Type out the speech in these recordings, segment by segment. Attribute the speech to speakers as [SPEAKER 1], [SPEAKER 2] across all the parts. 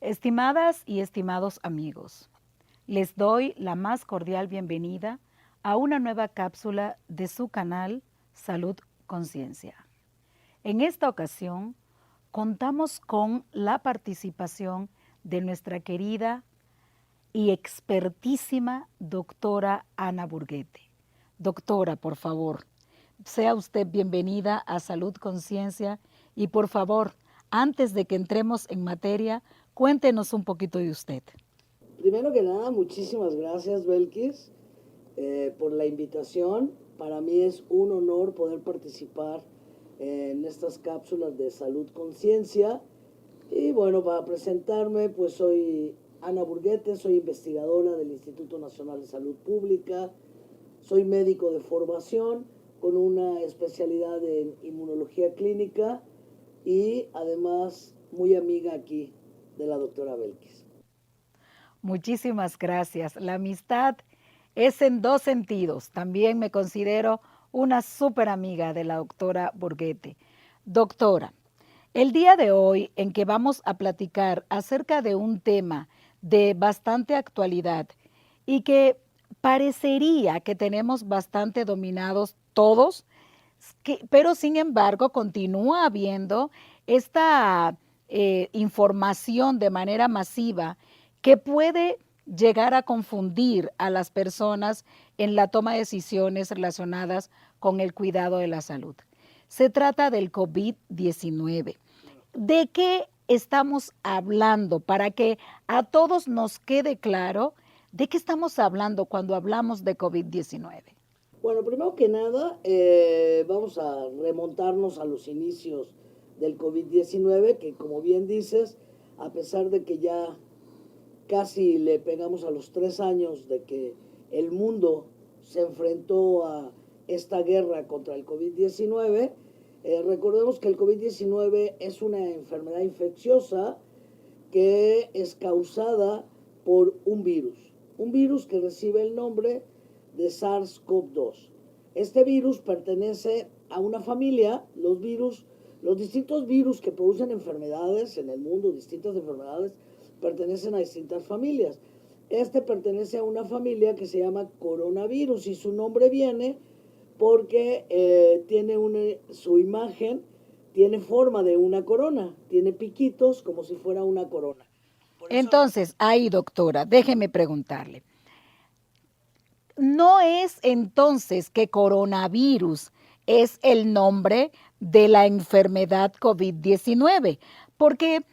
[SPEAKER 1] Estimadas y estimados amigos, les doy la más cordial bienvenida a una nueva cápsula de su canal Salud Conciencia. En esta ocasión, contamos con la participación de nuestra querida y expertísima doctora Ana Burguete. Doctora, por favor, sea usted bienvenida a Salud Conciencia y por favor, antes de que entremos en materia, cuéntenos un poquito de usted.
[SPEAKER 2] Primero que nada, muchísimas gracias, Belkis, por la invitación. Para mí es un honor poder participar en estas cápsulas de Salud Conciencia. Y bueno, para presentarme, pues soy Ana Burguete, soy investigadora del Instituto Nacional de Salud Pública, soy médico de formación con una especialidad en inmunología clínica y además muy amiga aquí de la doctora Belkis.
[SPEAKER 1] Muchísimas gracias. La amistad es en dos sentidos. También me considero una súper amiga de la doctora Burguete. Doctora, el día de hoy en que vamos a platicar acerca de un tema de bastante actualidad y que parecería que tenemos bastante dominados todos, pero sin embargo continúa habiendo esta información de manera masiva que puede llegar a confundir a las personas en la toma de decisiones relacionadas con el cuidado de la salud. Se trata del COVID-19. ¿De qué estamos hablando? Para que a todos nos quede claro de qué estamos hablando cuando hablamos de COVID-19.
[SPEAKER 2] Bueno, primero que nada, vamos a remontarnos a los inicios del COVID-19, que como bien dices, a pesar de que ya casi le pegamos a los 3 años de que el mundo se enfrentó a esta guerra contra el COVID-19, recordemos que el COVID-19 es una enfermedad infecciosa que es causada por un virus que recibe el nombre de SARS-CoV-2. Este virus pertenece a una familia, los distintos virus que producen enfermedades en el mundo, distintas enfermedades, pertenecen a distintas familias. Este pertenece a una familia que se llama coronavirus y su nombre viene porque su imagen tiene forma de una corona, tiene piquitos como si fuera una corona.
[SPEAKER 1] Entonces, ahí doctora, déjeme preguntarle. ¿No es entonces que coronavirus es el nombre de la enfermedad COVID-19? Porque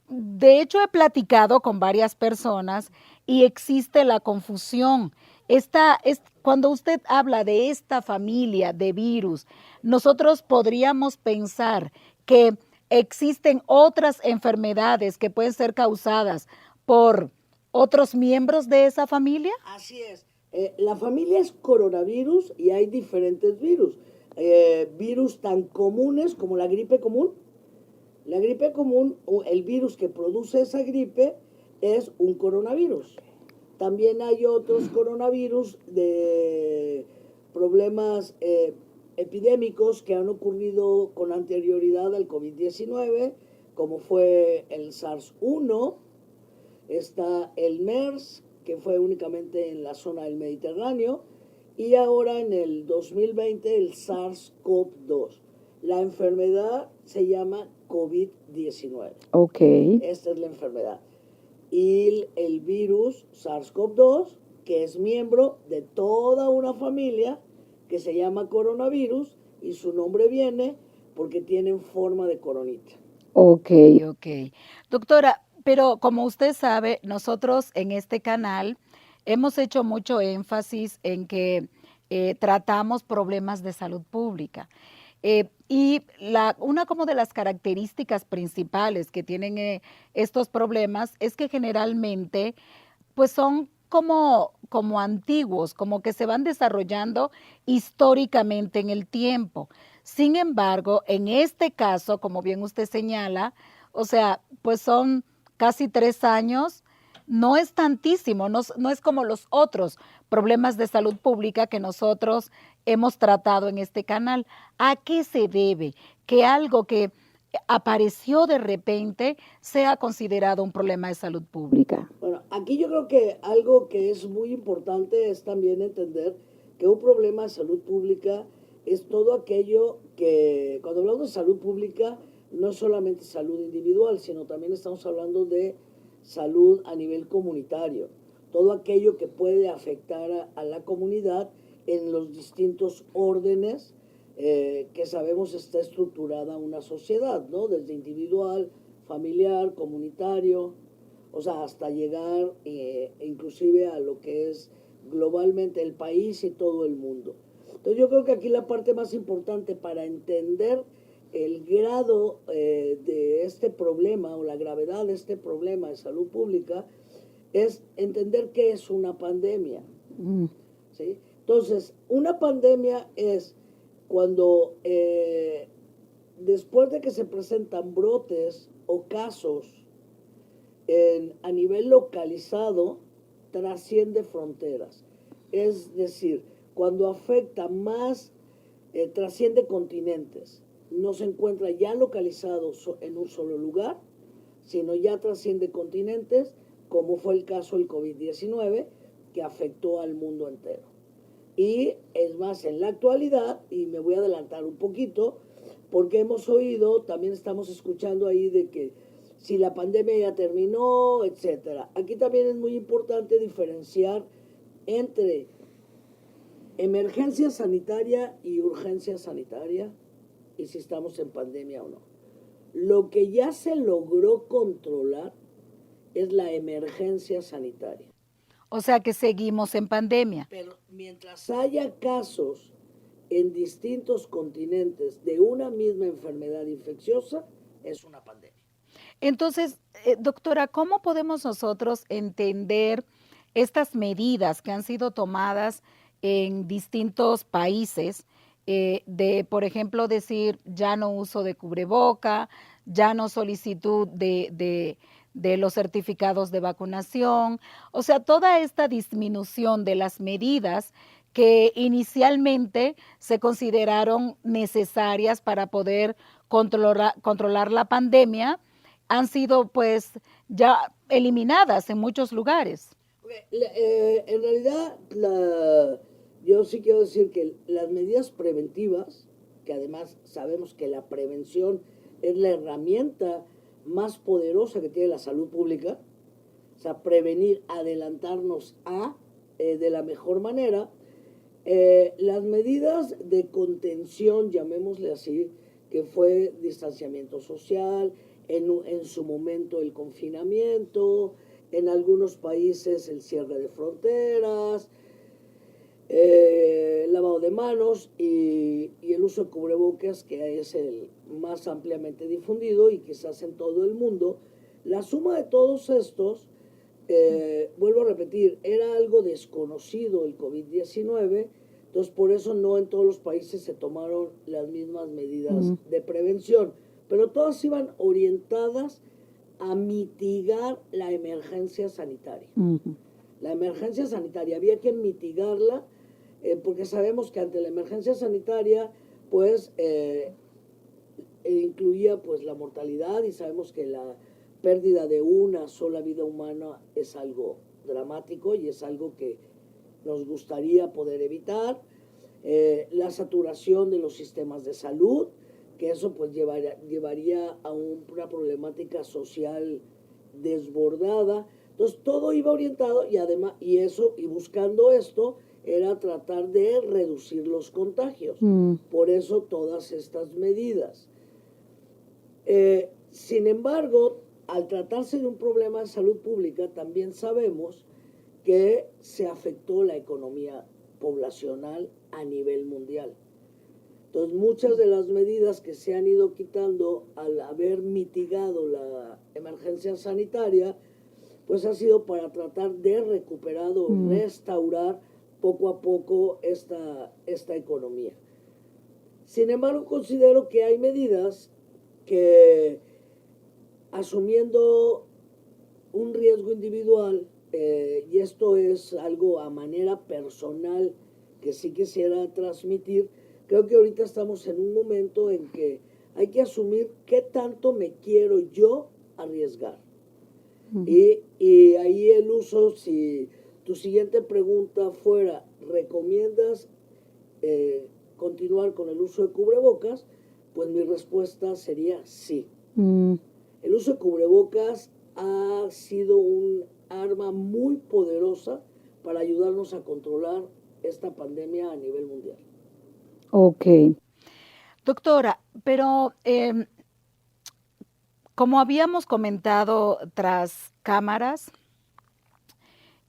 [SPEAKER 1] de hecho he platicado con varias personas y existe la confusión. Cuando usted habla de esta familia de virus, nosotros podríamos pensar que existen otras enfermedades que pueden ser causadas por otros miembros de esa familia.
[SPEAKER 2] Así es. La familia es coronavirus y hay diferentes virus. Virus tan comunes como la gripe común. La gripe común, el virus que produce esa gripe es un coronavirus. También hay otros coronavirus de problemas epidémicos que han ocurrido con anterioridad al COVID-19, como fue el SARS-1, está el MERS, que fue únicamente en la zona del Mediterráneo, y ahora en el 2020 el SARS-CoV-2. La enfermedad se llama COVID-19.
[SPEAKER 1] Ok.
[SPEAKER 2] Esta es la enfermedad. Y el virus SARS-CoV-2, que es miembro de toda una familia que se llama coronavirus, y su nombre viene porque tienen forma de coronita.
[SPEAKER 1] Ok. Doctora, pero como usted sabe, nosotros en este canal hemos hecho mucho énfasis en que tratamos problemas de salud pública. Y una como de las características principales que tienen estos problemas es que generalmente pues son como antiguos, como que se van desarrollando históricamente en el tiempo. Sin embargo, en este caso, como bien usted señala, o sea, pues son casi 3 años, no es tantísimo, no es como los otros problemas de salud pública que nosotros hemos tratado en este canal. ¿A qué se debe? Que algo que apareció de repente sea considerado un problema de salud pública?
[SPEAKER 2] Bueno, aquí yo creo que algo que es muy importante es también entender que un problema de salud pública es todo aquello que, cuando hablamos de salud pública, no es solamente salud individual, sino también estamos hablando de salud a nivel comunitario. Todo aquello que puede afectar a la comunidad en los distintos órdenes que sabemos está estructurada una sociedad, ¿no? Desde individual, familiar, comunitario, o sea, hasta llegar inclusive a lo que es globalmente el país y todo el mundo. Entonces yo creo que aquí la parte más importante para entender el grado de este problema o la gravedad de este problema de salud pública es entender qué es una pandemia. ¿Sí? Entonces, una pandemia es cuando después de que se presentan brotes o casos a nivel localizado, trasciende fronteras. Es decir, cuando afecta más, trasciende continentes. No se encuentra ya localizado en un solo lugar, sino ya trasciende continentes, como fue el caso del COVID-19, que afectó al mundo entero. Y es más, en la actualidad, y me voy a adelantar un poquito, porque hemos oído, también estamos escuchando ahí de que si la pandemia ya terminó, etcétera. Aquí también es muy importante diferenciar entre emergencia sanitaria y urgencia sanitaria, y si estamos en pandemia o no. Lo que ya se logró controlar es la emergencia sanitaria.
[SPEAKER 1] O sea que seguimos en pandemia.
[SPEAKER 2] Pero mientras haya casos en distintos continentes de una misma enfermedad infecciosa, es una pandemia.
[SPEAKER 1] Entonces, doctora, ¿cómo podemos nosotros entender estas medidas que han sido tomadas en distintos países de, por ejemplo, decir ya no uso de cubreboca, ya no solicitud de los certificados de vacunación? O sea, toda esta disminución de las medidas que inicialmente se consideraron necesarias para poder controlar la pandemia, han sido pues ya eliminadas en muchos lugares.
[SPEAKER 2] En realidad, yo sí quiero decir que las medidas preventivas, que además sabemos que la prevención es la herramienta más poderosa que tiene la salud pública, o sea, prevenir, adelantarnos de la mejor manera, las medidas de contención, llamémosle así, que fue distanciamiento social, en su momento el confinamiento, en algunos países el cierre de fronteras, lavado de manos y el uso de cubrebocas, que es el más ampliamente difundido y quizás en todo el mundo. La suma de todos estos, vuelvo a repetir, era algo desconocido el COVID-19, entonces por eso no en todos los países se tomaron las mismas medidas de prevención, pero todas iban orientadas a mitigar la emergencia sanitaria. La emergencia sanitaria había que mitigarla porque sabemos que ante la emergencia sanitaria pues incluía pues la mortalidad, y sabemos que la pérdida de una sola vida humana es algo dramático y es algo que nos gustaría poder evitar. La saturación de los sistemas de salud, que eso pues llevaría a una problemática social desbordada. Entonces todo iba orientado, y además, y buscando esto, era tratar de reducir los contagios. Por eso todas estas medidas. Sin embargo, al tratarse de un problema de salud pública, también sabemos que se afectó la economía poblacional a nivel mundial. Entonces, muchas de las medidas que se han ido quitando al haber mitigado la emergencia sanitaria, pues ha sido para tratar de recuperar o restaurar poco a poco esta economía. Sin embargo, considero que hay medidas que, asumiendo un riesgo individual, y esto es algo a manera personal que sí quisiera transmitir, creo que ahorita estamos en un momento en que hay que asumir qué tanto me quiero yo arriesgar.
[SPEAKER 1] Ujú.
[SPEAKER 2] Y ahí el uso, si tu siguiente pregunta fuera, ¿recomiendas continuar con el uso de cubrebocas? Pues mi respuesta sería sí.
[SPEAKER 1] Mm.
[SPEAKER 2] El uso de cubrebocas ha sido un arma muy poderosa para ayudarnos a controlar esta pandemia a nivel mundial.
[SPEAKER 1] Ok. Doctora, pero como habíamos comentado tras cámaras,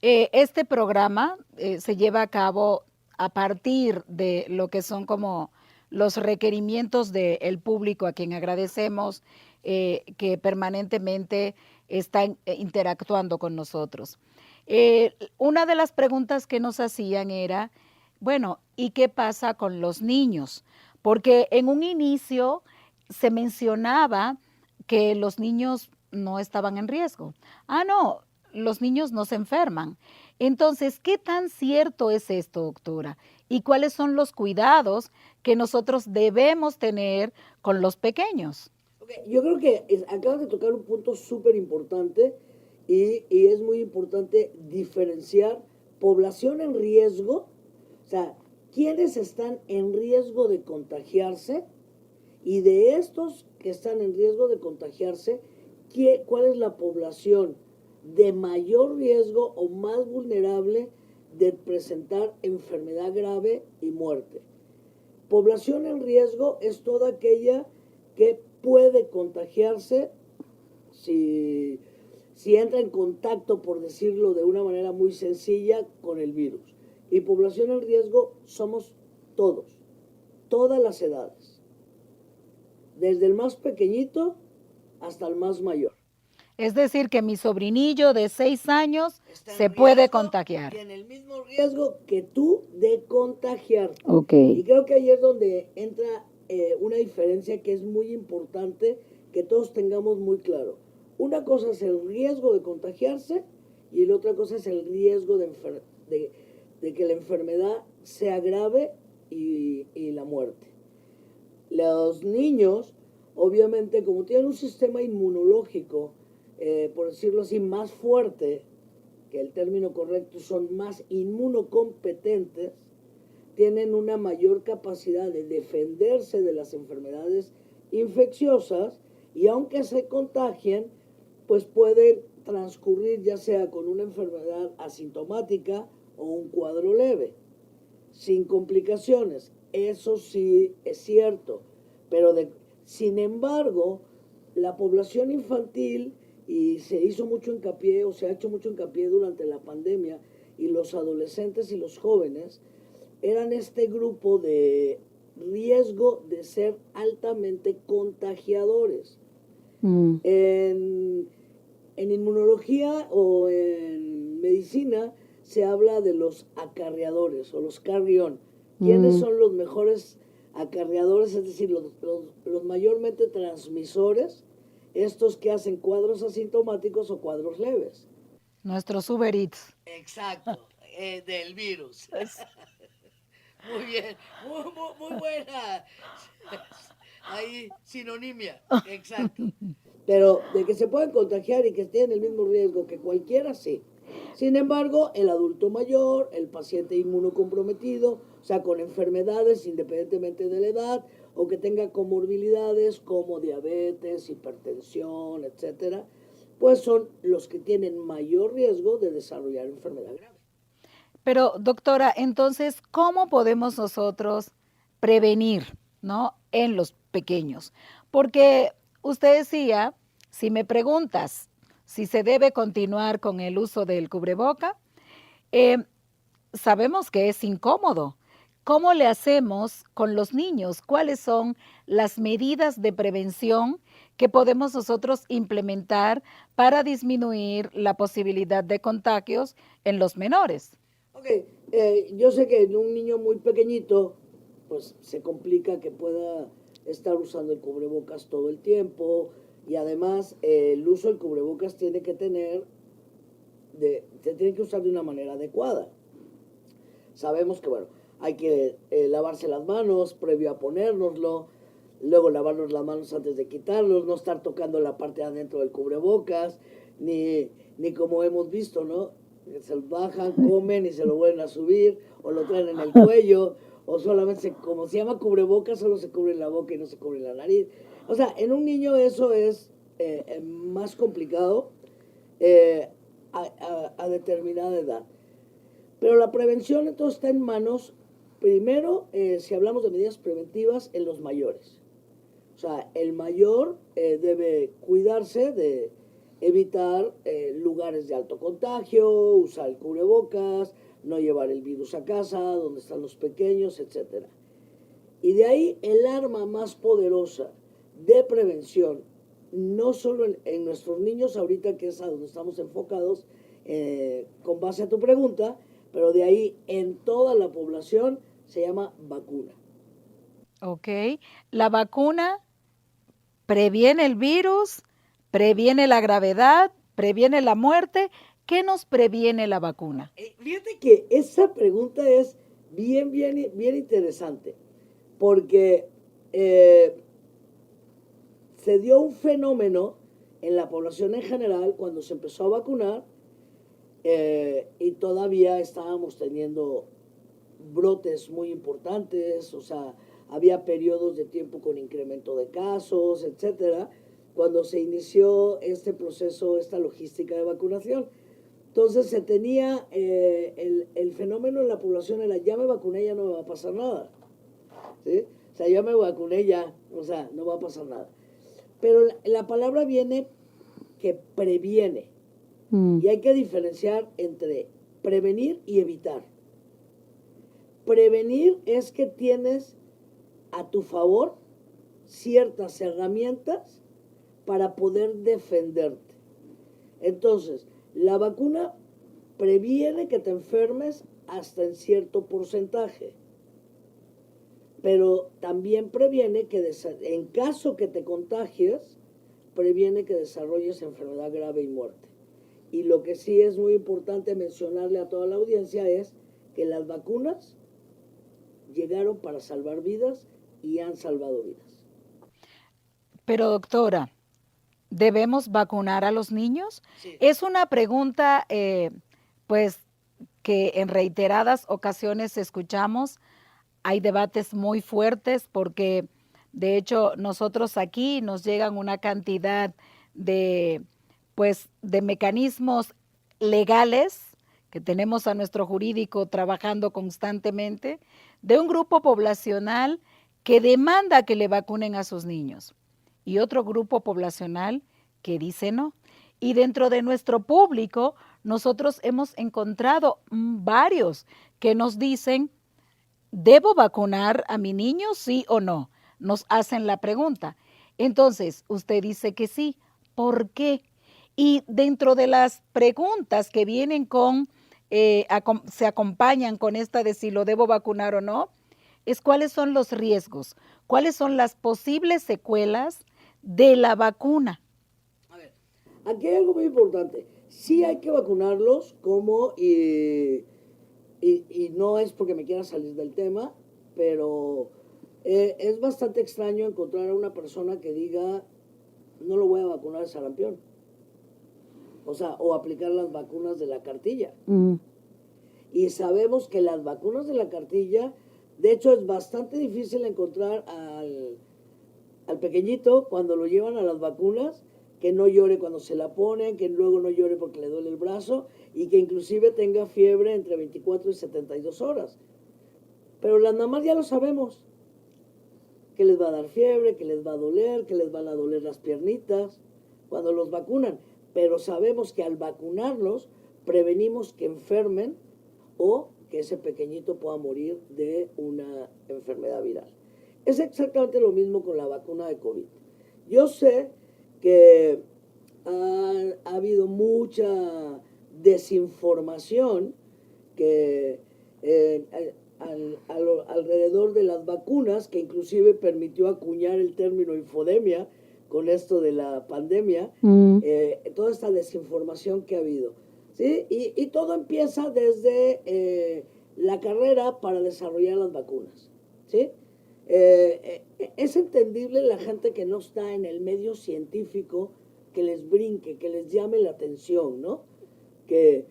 [SPEAKER 1] este programa se lleva a cabo a partir de lo que son como los requerimientos del público, a quien agradecemos que permanentemente están interactuando con nosotros. Una de las preguntas que nos hacían era, bueno, ¿y qué pasa con los niños? Porque en un inicio se mencionaba que los niños no estaban en riesgo. Ah, no, los niños no se enferman. Entonces, ¿qué tan cierto es esto, doctora? ¿Y cuáles son los cuidados que nosotros debemos tener con los pequeños?
[SPEAKER 2] Okay, yo creo que acabas de tocar un punto súper importante y es muy importante diferenciar población en riesgo, o sea, quiénes están en riesgo de contagiarse y de estos que están en riesgo de contagiarse, ¿cuál es la población de mayor riesgo o más vulnerable de presentar enfermedad grave y muerte? Población en riesgo es toda aquella que puede contagiarse si entra en contacto, por decirlo de una manera muy sencilla, con el virus. Y población en riesgo somos todos, todas las edades, desde el más pequeñito hasta el más mayor.
[SPEAKER 1] Es decir, que mi sobrinillo de 6 años
[SPEAKER 2] Está
[SPEAKER 1] se
[SPEAKER 2] en
[SPEAKER 1] puede
[SPEAKER 2] riesgo
[SPEAKER 1] contagiar.
[SPEAKER 2] y en el mismo riesgo que tú de contagiarte.
[SPEAKER 1] Ok.
[SPEAKER 2] Y creo que ahí es donde entra una diferencia que es muy importante que todos tengamos muy claro. Una cosa es el riesgo de contagiarse y la otra cosa es el riesgo de que la enfermedad sea grave y la muerte. Los niños, obviamente, como tienen un sistema inmunológico, por decirlo así, más fuerte, que el término correcto son más inmunocompetentes, tienen una mayor capacidad de defenderse de las enfermedades infecciosas y aunque se contagien, pues pueden transcurrir ya sea con una enfermedad asintomática o un cuadro leve, sin complicaciones. Eso sí es cierto, pero sin embargo, la población infantil, y se hizo mucho hincapié o se ha hecho mucho hincapié durante la pandemia, y los adolescentes y los jóvenes eran este grupo de riesgo de ser altamente contagiadores.
[SPEAKER 1] Mm.
[SPEAKER 2] En inmunología o en medicina se habla de los acarreadores o los carry-on. ¿Quiénes son los mejores acarreadores? Es decir, los mayormente transmisores, estos que hacen cuadros asintomáticos o cuadros leves.
[SPEAKER 1] Nuestros Uber Eats.
[SPEAKER 2] Exacto, del virus. Muy bien, muy buena. Ahí, sinonimia, exacto. Pero de que se pueden contagiar y que tienen el mismo riesgo que cualquiera, sí. Sin embargo, el adulto mayor, el paciente inmunocomprometido, o sea, con enfermedades independientemente de la edad, o que tenga comorbilidades como diabetes, hipertensión, etcétera, pues son los que tienen mayor riesgo de desarrollar enfermedad grave.
[SPEAKER 1] Pero, doctora, entonces, ¿cómo podemos nosotros prevenir, ¿no? En los pequeños. Porque usted decía, si me preguntas si se debe continuar con el uso del cubreboca, eh, sabemos que es incómodo. ¿Cómo le hacemos con los niños? ¿Cuáles son las medidas de prevención que podemos nosotros implementar para disminuir la posibilidad de contagios en los menores?
[SPEAKER 2] Ok, yo sé que en un niño muy pequeñito, pues se complica que pueda estar usando el cubrebocas todo el tiempo y además el uso del cubrebocas tiene que se tiene que usar de una manera adecuada. Sabemos que, bueno, hay que lavarse las manos previo a ponérnoslo. luego lavarnos las manos antes de quitarlos, no estar tocando la parte de adentro del cubrebocas, ni como hemos visto, ¿no? Se bajan, comen y se lo vuelven a subir, o lo traen en el cuello, o solamente, como se llama cubrebocas, solo se cubre la boca y no se cubre la nariz. O sea, en un niño eso es más complicado eh, a determinada edad. Pero la prevención entonces está en manos, primero, si hablamos de medidas preventivas, en los mayores. O sea, el mayor debe cuidarse de evitar lugares de alto contagio, usar el cubrebocas, no llevar el virus a casa, donde están los pequeños, etc. Y de ahí el arma más poderosa de prevención, no solo en nuestros niños, ahorita que es a donde estamos enfocados, con base a tu pregunta, pero de ahí en toda la población, se llama vacuna.
[SPEAKER 1] Ok. La vacuna previene el virus, previene la gravedad, previene la muerte. ¿Qué nos previene la vacuna?
[SPEAKER 2] Fíjate que esa pregunta es bien interesante, porque se dio un fenómeno en la población en general cuando se empezó a vacunar y todavía estábamos teniendo brotes muy importantes, o sea, había periodos de tiempo con incremento de casos, etcétera, cuando se inició este proceso, esta logística de vacunación. Entonces se tenía el fenómeno en la población era, ya me vacuné, ya no me va a pasar nada. ¿Sí? O sea, ya me vacuné, ya, o sea, no va a pasar nada. Pero la palabra viene que previene. Y hay que diferenciar entre prevenir y evitar. Prevenir es que tienes a tu favor ciertas herramientas para poder defenderte. Entonces, la vacuna previene que te enfermes hasta en cierto porcentaje, pero también previene que en caso que te contagies, previene que desarrolles enfermedad grave y muerte. Y lo que sí es muy importante mencionarle a toda la audiencia es que las vacunas llegaron para salvar vidas y han salvado vidas.
[SPEAKER 1] Pero doctora, ¿debemos vacunar a los niños?
[SPEAKER 2] Sí.
[SPEAKER 1] Es una pregunta, pues, que en reiteradas ocasiones escuchamos. Hay debates muy fuertes porque, de hecho, nosotros aquí nos llegan una cantidad de, pues, de mecanismos legales que tenemos a nuestro jurídico trabajando constantemente, de un grupo poblacional que demanda que le vacunen a sus niños y otro grupo poblacional que dice no. Y dentro de nuestro público, nosotros hemos encontrado varios que nos dicen, ¿debo vacunar a mi niño, sí o no? Nos hacen la pregunta. Entonces, usted dice que sí. ¿Por qué? Y dentro de las preguntas que vienen se acompañan con esta de si lo debo vacunar o no, es cuáles son los riesgos, cuáles son las posibles secuelas de la vacuna.
[SPEAKER 2] A ver, aquí hay algo muy importante. Sí hay que vacunarlos y no es porque me quiera salir del tema, pero es bastante extraño encontrar a una persona que diga, no lo voy a vacunar de sarampión. O sea, o aplicar las vacunas de la cartilla. Y sabemos que las vacunas de la cartilla, de hecho es bastante difícil encontrar al pequeñito cuando lo llevan a las vacunas, que no llore cuando se la ponen, que luego no llore porque le duele el brazo y que inclusive tenga fiebre entre 24 y 72 horas. Pero las mamás ya lo sabemos, que les va a dar fiebre, que les va a doler, que les van a doler las piernitas cuando los vacunan. Pero sabemos que al vacunarlos prevenimos que enfermen o que ese pequeñito pueda morir de una enfermedad viral. Es exactamente lo mismo con la vacuna de COVID. Yo sé que ha habido mucha desinformación que alrededor de las vacunas, que inclusive permitió acuñar el término infodemia con esto de la pandemia, toda esta desinformación que ha habido. ¿Sí? Y todo empieza desde la carrera para desarrollar las vacunas. ¿Sí? Es entendible la gente que no está en el medio científico, que les brinque, que les llame la atención, ¿no? Que,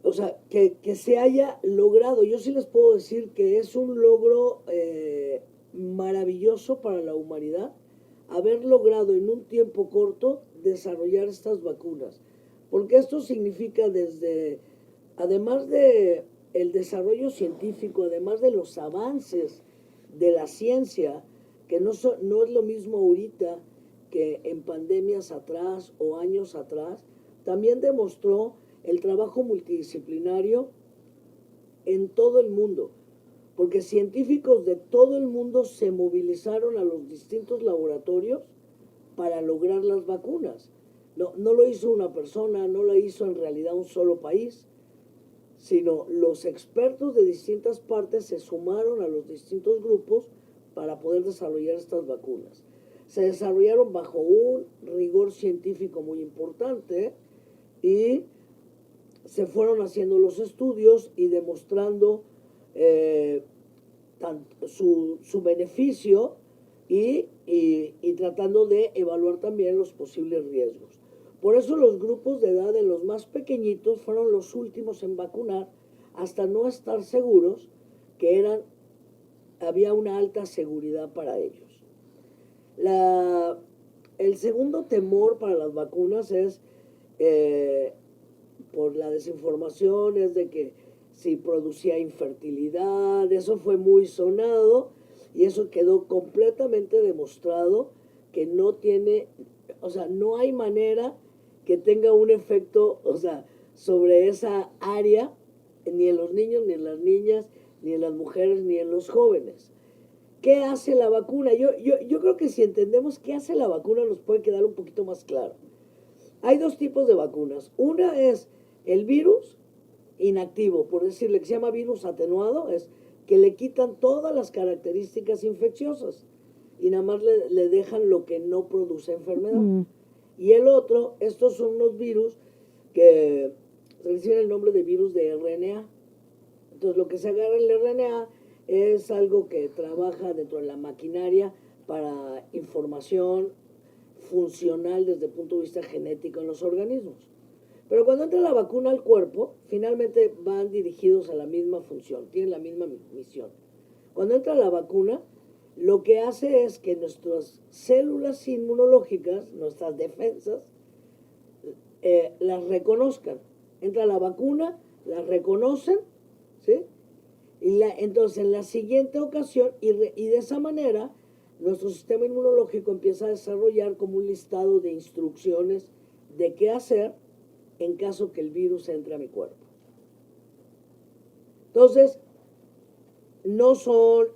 [SPEAKER 2] o sea, que se haya logrado. Yo sí les puedo decir que es un logro maravilloso para la humanidad haber logrado en un tiempo corto desarrollar estas vacunas. Porque esto significa además de el desarrollo científico, además de los avances de la ciencia, que no es lo mismo ahorita que en pandemias atrás o años atrás, también demostró el trabajo multidisciplinario en todo el mundo, porque científicos de todo el mundo se movilizaron a los distintos laboratorios para lograr las vacunas. No lo hizo una persona, no lo hizo en realidad un solo país, sino los expertos de distintas partes se sumaron a los distintos grupos para poder desarrollar estas vacunas. Se desarrollaron bajo un rigor científico muy importante y se fueron haciendo los estudios y demostrando su beneficio y tratando de evaluar también los posibles riesgos. Por eso los grupos de edad de los más pequeñitos fueron los últimos en vacunar hasta no estar seguros que había una alta seguridad para ellos. El segundo temor para las vacunas es por la desinformación, es de que si producía infertilidad, eso fue muy sonado y eso quedó completamente demostrado que no tiene, o sea, no hay manera que tenga un efecto, o sea, sobre esa área, ni en los niños, ni en las niñas, ni en las mujeres, ni en los jóvenes. ¿Qué hace la vacuna? Yo creo que si entendemos qué hace la vacuna nos puede quedar un poquito más claro. Hay dos tipos de vacunas. Una es el virus inactivo, por decirle, que se llama virus atenuado, es que le quitan todas las características infecciosas y nada más le dejan lo que no produce enfermedad. Y el otro, estos son unos virus que reciben el nombre de virus de RNA. Entonces lo que se agarra el RNA es algo que trabaja dentro de la maquinaria para información funcional desde el punto de vista genético en los organismos. Pero cuando entra la vacuna al cuerpo, finalmente van dirigidos a la misma función, tienen la misma misión. Cuando entra la vacuna, lo que hace es que nuestras células inmunológicas, nuestras defensas, las reconozcan. Entra la vacuna, las reconocen, ¿sí? Entonces, en la siguiente ocasión, y de esa manera, nuestro sistema inmunológico empieza a desarrollar como un listado de instrucciones de qué hacer en caso que el virus entre a mi cuerpo. Entonces, no son,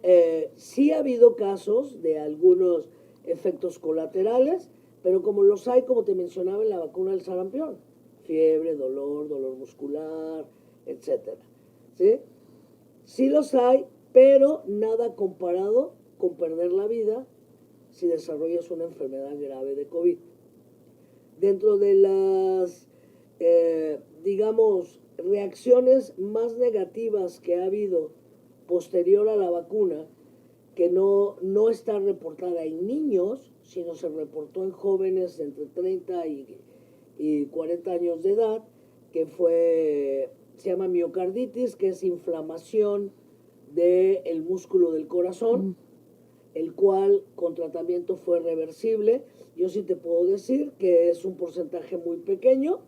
[SPEAKER 2] sí ha habido casos de algunos efectos colaterales, pero como los hay, como te mencionaba en la vacuna del sarampión, fiebre, dolor muscular, etcétera, ¿sí? Sí los hay, pero nada comparado con perder la vida si desarrollas una enfermedad grave de COVID. Dentro de las, digamos, reacciones más negativas que ha habido posterior a la vacuna, que no está reportada en niños, sino se reportó en jóvenes entre 30 y 40 años de edad, que se llama miocarditis, que es inflamación del músculo del corazón, el cual con tratamiento fue reversible. Yo sí te puedo decir que es un porcentaje muy pequeño.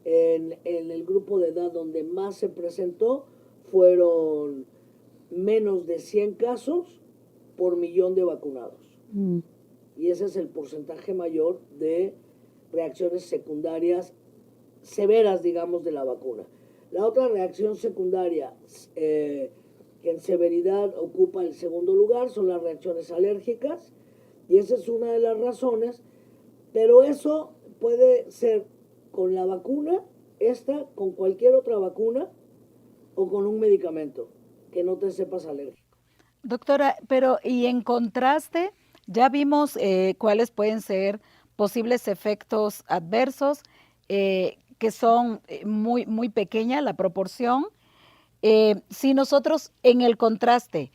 [SPEAKER 2] En el grupo de edad donde más se presentó fueron menos de 100 casos por millón de vacunados. Y ese es el porcentaje mayor de reacciones secundarias severas, digamos, de la vacuna. La otra reacción secundaria que en severidad ocupa el segundo lugar son las reacciones alérgicas, y esa es una de las razones, pero eso puede ser con la vacuna, con cualquier otra vacuna o con un medicamento que no te sepas alérgico.
[SPEAKER 1] Doctora, pero y en contraste, ya vimos cuáles pueden ser posibles efectos adversos, que son muy pequeña la proporción. Si nosotros en el contraste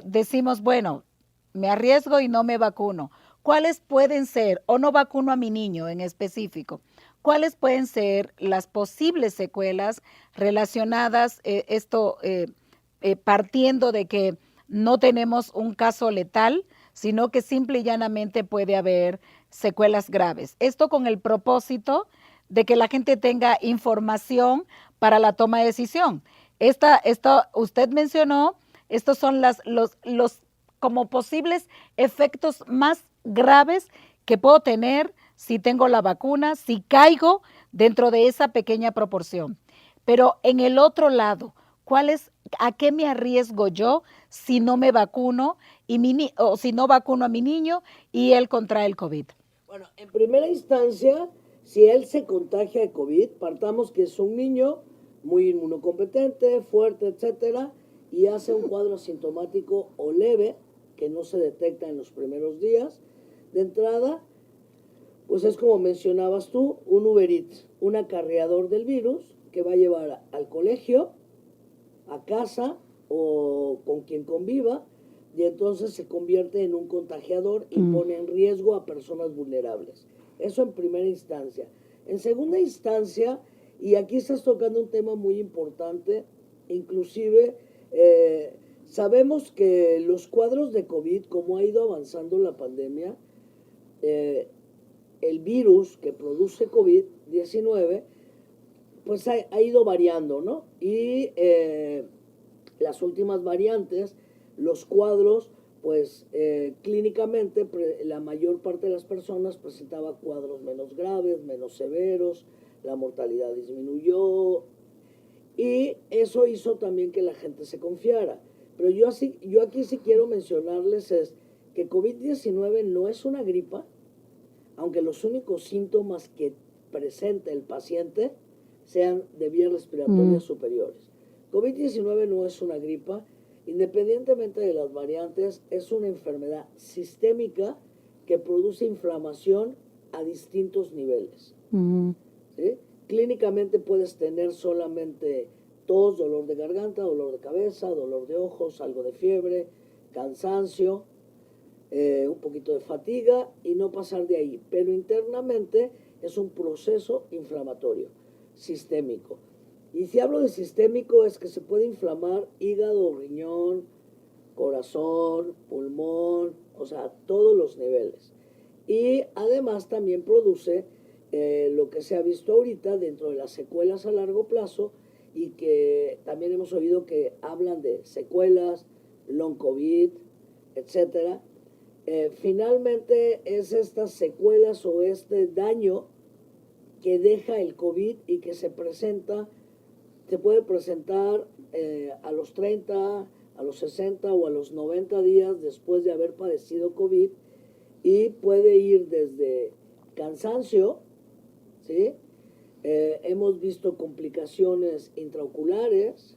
[SPEAKER 1] decimos, bueno, me arriesgo y no me vacuno. ¿Cuáles pueden ser, o no vacuno a mi niño en específico, cuáles pueden ser las posibles secuelas relacionadas, partiendo de que no tenemos un caso letal, sino que simple y llanamente puede haber secuelas graves? Esto con el propósito de que la gente tenga información para la toma de decisión. Usted mencionó, estos son los como posibles efectos más graves que puedo tener si tengo la vacuna, si caigo dentro de esa pequeña proporción. Pero en el otro lado, ¿a qué me arriesgo yo si no me vacuno o si no vacuno a mi niño y él contrae el COVID?
[SPEAKER 2] Bueno, en primera instancia, si él se contagia de COVID, partamos que es un niño muy inmunocompetente, fuerte, etcétera, y hace un cuadro asintomático o leve que no se detecta en los primeros días. De entrada, pues es como mencionabas tú, un Uber Eats, un acarreador del virus que va a llevar al colegio, a casa o con quien conviva, y entonces se convierte en un contagiador y pone en riesgo a personas vulnerables. Eso en primera instancia. En segunda instancia, y aquí estás tocando un tema muy importante, inclusive sabemos que los cuadros de COVID, como ha ido avanzando la pandemia, el virus que produce COVID-19, pues ha ido variando, ¿no? Y las últimas variantes, los cuadros, pues clínicamente la mayor parte de las personas presentaba cuadros menos graves, menos severos, la mortalidad disminuyó y eso hizo también que la gente se confiara. Pero yo aquí sí quiero mencionarles es que COVID-19 no es una gripa, aunque los únicos síntomas que presenta el paciente sean de vías respiratorias superiores. COVID-19 no es una gripa, independientemente de las variantes, es una enfermedad sistémica que produce inflamación a distintos niveles. ¿Sí? Clínicamente puedes tener solamente tos, dolor de garganta, dolor de cabeza, dolor de ojos, algo de fiebre, cansancio, un poquito de fatiga y no pasar de ahí. Pero internamente es un proceso inflamatorio sistémico. Y si hablo de sistémico es que se puede inflamar hígado, riñón, corazón, pulmón, o sea, todos los niveles. Y además también produce lo que se ha visto ahorita dentro de las secuelas a largo plazo y que también hemos oído que hablan de secuelas, long COVID, etcétera. Finalmente es estas secuelas o este daño que deja el COVID y que se puede presentar a los 30, a los 60 o a los 90 días después de haber padecido COVID y puede ir desde cansancio, ¿sí? Hemos visto complicaciones intraoculares.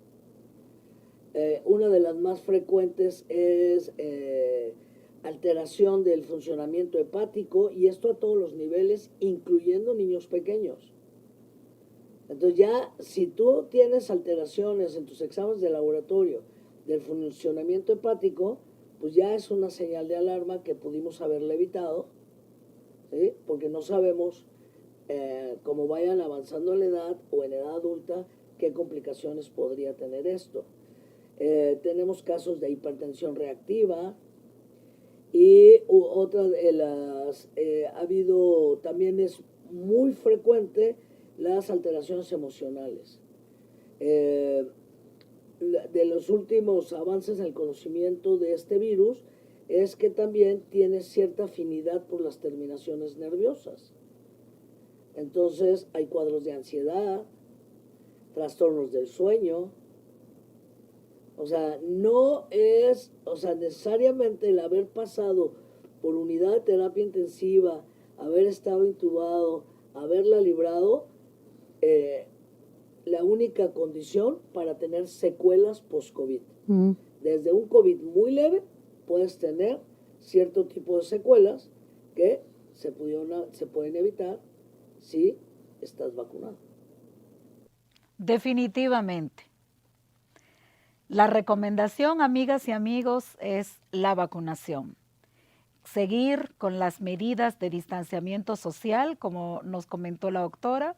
[SPEAKER 2] Una de las más frecuentes es alteración del funcionamiento hepático y esto a todos los niveles, incluyendo niños pequeños. Entonces ya si tú tienes alteraciones en tus exámenes de laboratorio del funcionamiento hepático, pues ya es una señal de alarma que pudimos haberle evitado, ¿sí? Porque no sabemos cómo vayan avanzando en la edad o en edad adulta, qué complicaciones podría tener esto. Tenemos casos de hipertensión reactiva y otra de las, ha habido, también es muy frecuente las alteraciones emocionales. De los últimos avances en el conocimiento de este virus es que también tiene cierta afinidad por las terminaciones nerviosas. Entonces hay cuadros de ansiedad, trastornos del sueño. O sea, no es, o sea, necesariamente el haber pasado por unidad de terapia intensiva, haber estado intubado, haberla librado, la única condición para tener secuelas post-COVID. Desde un COVID muy leve puedes tener cierto tipo de secuelas que se pueden evitar si estás vacunado.
[SPEAKER 1] Definitivamente. La recomendación, amigas y amigos, es la vacunación. Seguir con las medidas de distanciamiento social, como nos comentó la doctora,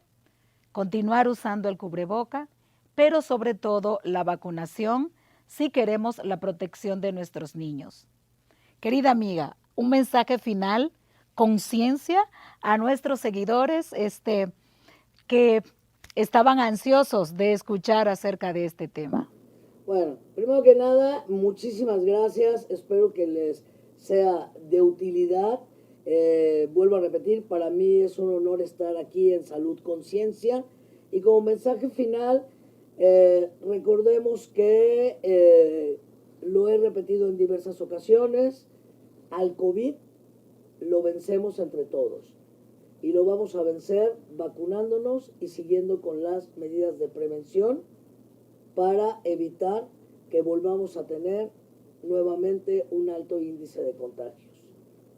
[SPEAKER 1] continuar usando el cubreboca, pero sobre todo la vacunación si queremos la protección de nuestros niños. Querida amiga, un mensaje final, conciencia a nuestros seguidores que estaban ansiosos de escuchar acerca de este tema.
[SPEAKER 2] Bueno, primero que nada, muchísimas gracias. Espero que les sea de utilidad. Vuelvo a repetir, para mí es un honor estar aquí en Salud Conciencia. Y como mensaje final, recordemos que lo he repetido en diversas ocasiones, al COVID lo vencemos entre todos. Y lo vamos a vencer vacunándonos y siguiendo con las medidas de prevención para evitar que volvamos a tener nuevamente un alto índice de contagios.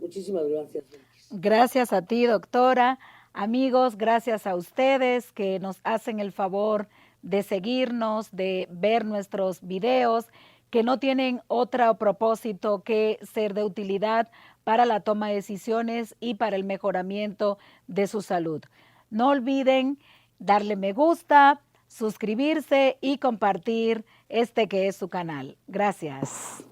[SPEAKER 2] Muchísimas gracias.
[SPEAKER 1] Gracias a ti, doctora. Amigos, gracias a ustedes que nos hacen el favor de seguirnos, de ver nuestros videos, que no tienen otro propósito que ser de utilidad para la toma de decisiones y para el mejoramiento de su salud. No olviden darle me gusta, suscribirse y compartir este que es su canal. Gracias.